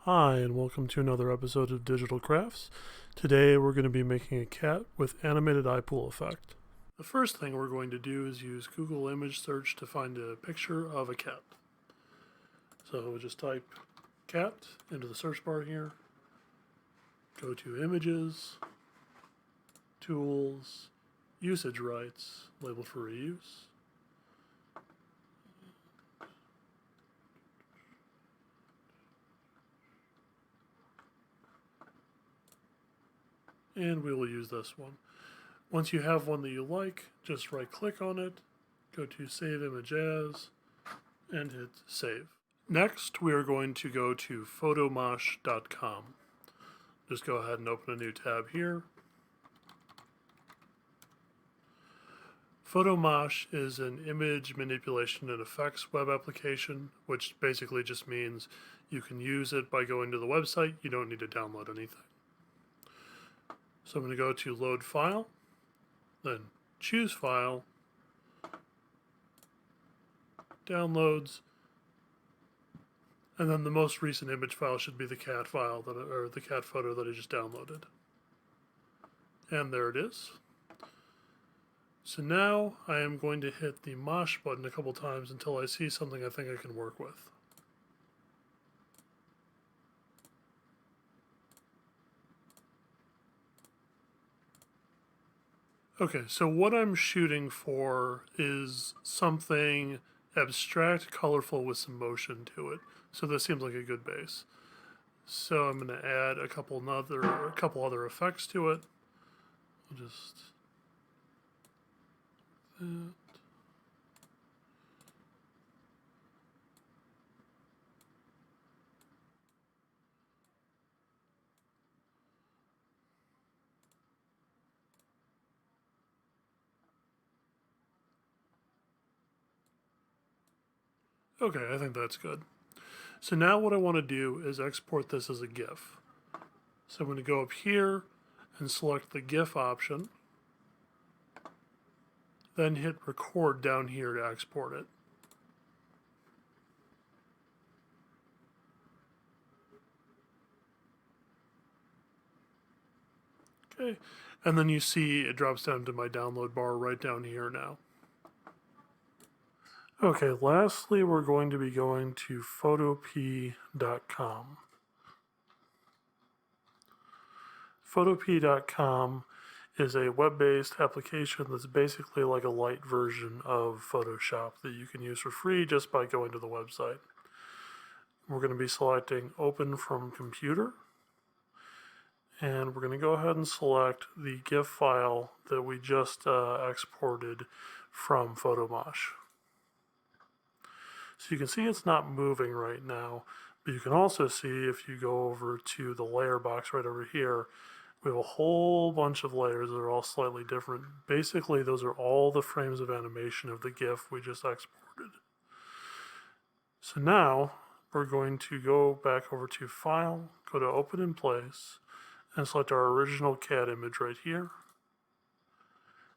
Hi, and welcome to another episode of Digital Crafts. Today we're going to be making a cat with animated eye pool effect. The first thing we're going to do is use Google image search to find a picture of a cat. So we'll just type cat into the search bar here, go to images, tools, usage rights, label for reuse. And we will use this one. Once you have one that you like, just right click on it, go to Save Image As, and hit Save. Next, we are going to go to Photomosh.com. Just go ahead and open a new tab here. Photomosh is an image manipulation and effects web application, which basically just means you can use it by going to the website. You don't need to download anything. So I'm going to go to Load File, then choose File, Downloads, and then the most recent image file should be the cat file or the cat photo that I just downloaded. And there it is. So now I am going to hit the Mosh button a couple times until I see something I think I can work with. Okay, so what I'm shooting for is something abstract, colorful with some motion to it. So this seems like a good base. So I'm going to add a couple other effects to it. I'll just that. Okay, I think that's good. So now what I want to do is export this as a GIF. So I'm going to go up here and select the GIF option, then hit record down here to export it. Okay, and then you see it drops down to my download bar right down here now. Okay, lastly, we're going to be going to Photopea.com. Photopea.com is a web-based application that's basically like a light version of Photoshop that you can use for free just by going to the website. We're going to be selecting Open from Computer, and we're going to go ahead and select the GIF file that we just exported from Photomosh. So you can see it's not moving right now, but you can also see if you go over to the layer box right over here, we have a whole bunch of layers that are all slightly different. Basically, those are all the frames of animation of the GIF we just exported. So now we're going to go back over to File, go to Open in Place, and select our original cat image right here.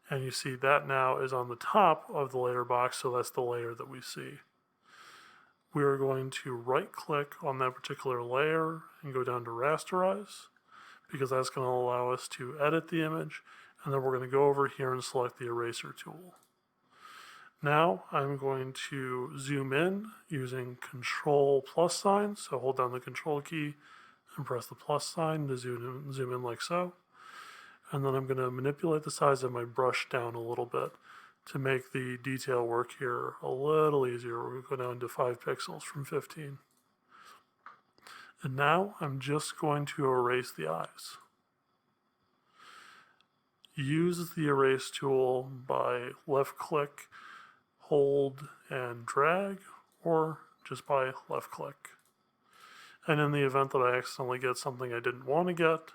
And you see that now is on the top of the layer box, so that's the layer that we see. We are going to right click on that particular layer and go down to rasterize, because that's going to allow us to edit the image, and then we're going to go over here and select the eraser tool. Now I'm going to zoom in using Control plus sign, so hold down the Control key and press the plus sign to zoom in like so. And then I'm going to manipulate the size of my brush down a little bit to make the detail work here a little easier. We're going to go down to 5 pixels from 15. And now I'm just going to erase the eyes. Use the erase tool by left click, hold, and drag, or just by left click. And in the event that I accidentally get something I didn't want to get,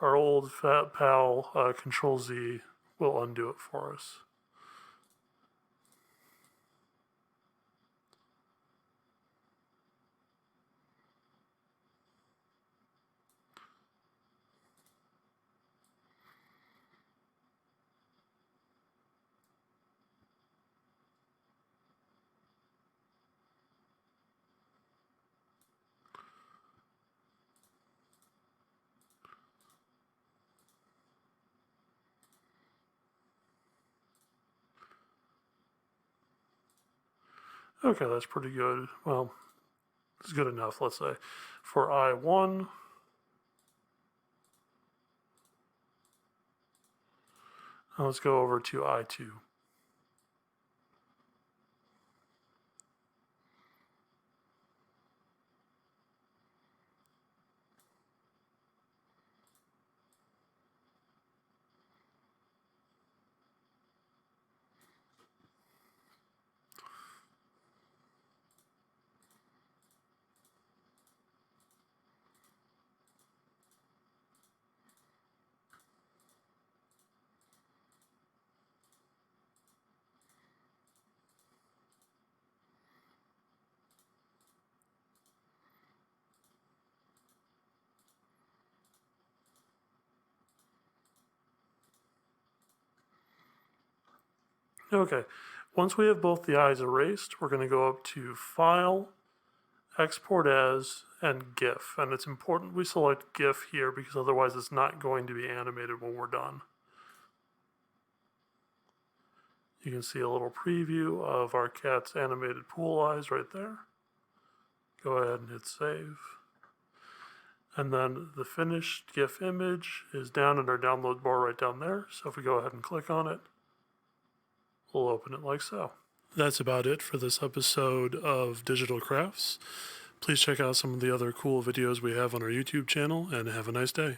our old fat pal Control Z will undo it for us. Okay, that's pretty good. Well, it's good enough, let's say. For I1, now let's go over to I2. Okay, once we have both the eyes erased, we're going to go up to File, Export As, and GIF. And it's important we select GIF here because otherwise it's not going to be animated when we're done. You can see a little preview of our cat's animated pool eyes right there. Go ahead and hit save. And then the finished GIF image is down in our download bar right down there. So if we go ahead and click on it, we'll open it like so. That's about it for this episode of Digital Crafts. Please check out some of the other cool videos we have on our YouTube channel and have a nice day.